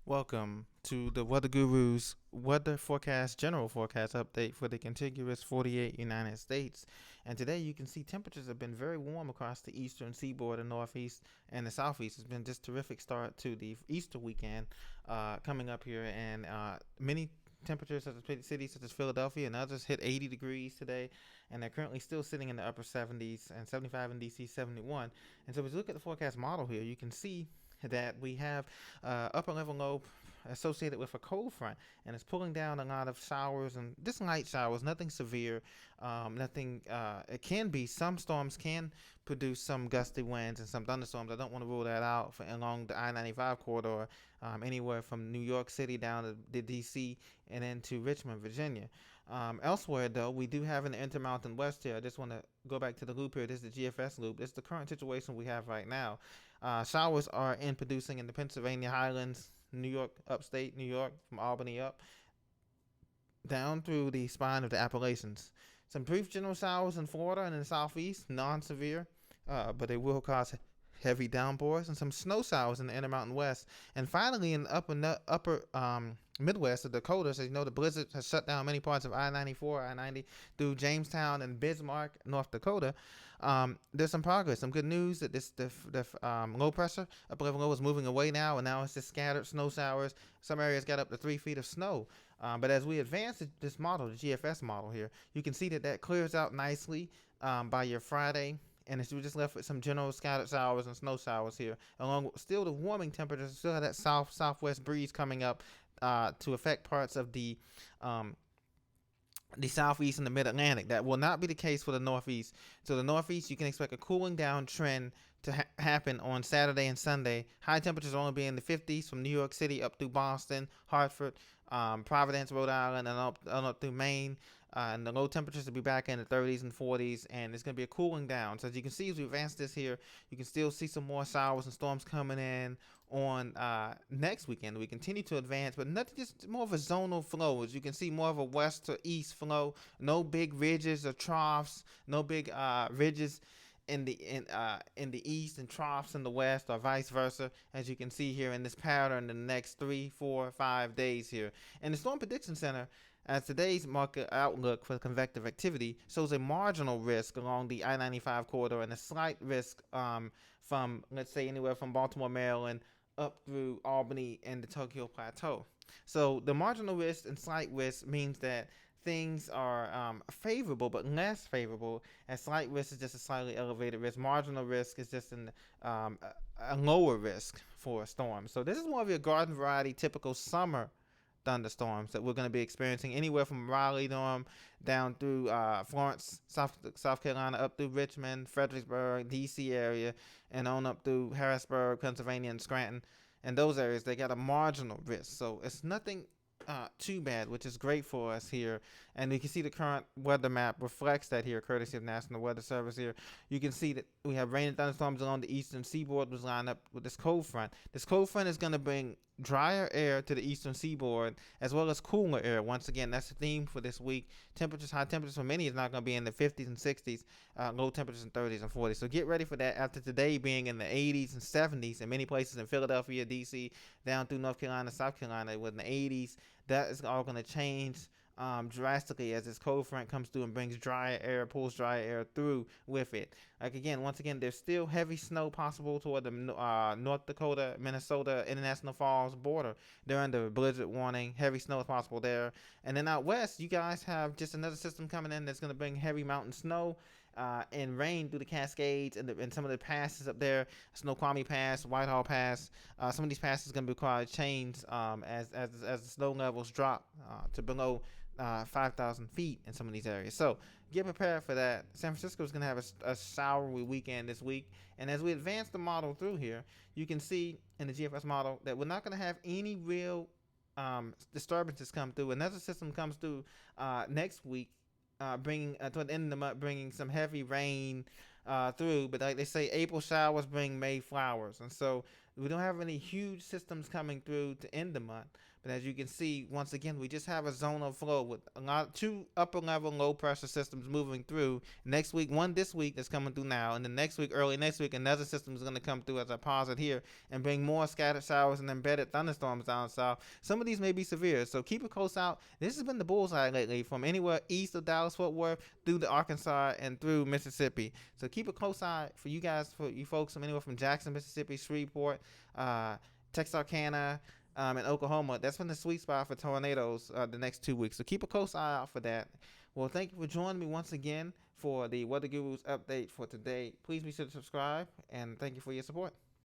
Welcome to the Weather Guru's weather forecast, general forecast update for the contiguous 48 United States. And today you can see temperatures have been very warm across the eastern seaboard, the northeast, and the southeast. It's been just a terrific start to the Easter weekend coming up here, and many temperatures such as cities such as Philadelphia and others hit 80 degrees today, and they're currently still sitting in the upper 70s and 75 in DC, 71. And so as you look at the forecast model here, you can see that we have upper level low associated with a cold front, and it's pulling down a lot of showers and just light showers, nothing severe, nothing. It can be some storms can produce some gusty winds and some thunderstorms. I don't want to rule that out for along the I-95 corridor, anywhere from New York City down to the DC and into Richmond, Virginia. Elsewhere, though, we do have an Intermountain West here. I just want to go back to the loop here. This is the GFS loop. This is the current situation we have right now. Showers are producing in the Pennsylvania Highlands, New York, upstate New York, from Albany up, down through the spine of the Appalachians. Some brief general showers in Florida and in the southeast, non-severe, but they will cause heavy downpours, and some snow showers in the Intermountain West. And finally, in the upper Midwest, the Dakotas, as you know, the blizzard has shut down many parts of I-94, I-90 through Jamestown and Bismarck, North Dakota. There's some progress, some good news that the low pressure, upper level low, is moving away now, and now it's just scattered snow showers. Some areas got up to 3 feet of snow. But as we advance this model, the GFS model here, you can see that clears out nicely by your Friday. And we're just left with some general scattered showers and snow showers here, along with still the warming temperatures. Still have that southwest breeze coming up to affect parts of the southeast and the mid-Atlantic. That will not be the case for the northeast. So the northeast, you can expect a cooling down trend to happen on Saturday and Sunday. High temperatures only be in the 50s from New York City up through Boston, Hartford, Providence, Rhode Island, and up through Maine. And the low temperatures will be back in the 30s and 40s, and it's going to be a cooling down. So as you can see, as we advance this here, you can still see some more showers and storms coming in on next weekend. We continue to advance, but nothing, just more of a zonal flow. As you can see, more of a west to east flow. No big ridges or troughs. No big ridges in the east and troughs in the west, or vice versa, as you can see here in this pattern in the next 3, 4, 5 days here. And the Storm Prediction Center, as today's market outlook for convective activity, shows a marginal risk along the I-95 corridor and a slight risk from, let's say, anywhere from Baltimore, Maryland, up through Albany and the Tokyo Plateau. So the marginal risk and slight risk means that things are favorable but less favorable, as slight risk is just a slightly elevated risk. Marginal risk is just a lower risk for a storm. So this is more of your garden variety typical summer thunderstorms that we're going to be experiencing anywhere from Raleigh, Durham, down through Florence, South Carolina, up through Richmond, Fredericksburg, D.C. area, and on up through Harrisburg, Pennsylvania, and Scranton. And those areas, they got a marginal risk. So it's nothing too bad, which is great for us here. And you can see the current weather map reflects that here, courtesy of National Weather Service here. You can see that we have rain and thunderstorms along the eastern seaboard, was lined up with this cold front. This cold front is going to bring drier air to the eastern seaboard, as well as cooler air. Once again, that's the theme for this week. Temperatures, high temperatures for many is not going to be in the 50s and 60s, low temperatures in 30s and 40s. So get ready for that after today being in the 80s and 70s in many places in Philadelphia, DC, down through North Carolina, South Carolina, with the 80s. That is all going to change drastically as this cold front comes through and brings dry air, pulls dry air through with it. Like again, once again, there's still heavy snow possible toward the North Dakota, Minnesota, International Falls border. They're under blizzard warning. Heavy snow is possible there. And then out west, you guys have just another system coming in that's going to bring heavy mountain snow and rain through the Cascades and some of the passes up there, Snoqualmie Pass, Whitehall Pass. Some of these passes are going to require change as the snow levels drop to below 5,000 feet in some of these areas. So get prepared for that. San Francisco is going to have a showery weekend this week. And as we advance the model through here, you can see in the GFS model that we're not going to have any real disturbances come through. Another system comes through next week, bringing toward the end of the month, bringing some heavy rain through. But like they say, April showers bring May flowers, and so We don't have any huge systems coming through to end the month. But as you can see, once again, we just have a zonal flow with two upper level low pressure systems moving through. Next week, one this week that's coming through now, and then next week, early next week, another system is going to come through as I pause it here and bring more scattered showers and embedded thunderstorms down south. Some of these may be severe, so keep a close out. This has been the bullseye lately, from anywhere east of Dallas Fort Worth through the Arkansas and through Mississippi. So keep a close eye for you guys, for you folks from anywhere from Jackson, Mississippi, Shreveport, Texarkana, in Oklahoma. That's been the sweet spot for tornadoes the next 2 weeks. So keep a close eye out for that. Well, thank you for joining me once again for the Weather Gurus update for today. Please be sure to subscribe, and thank you for your support.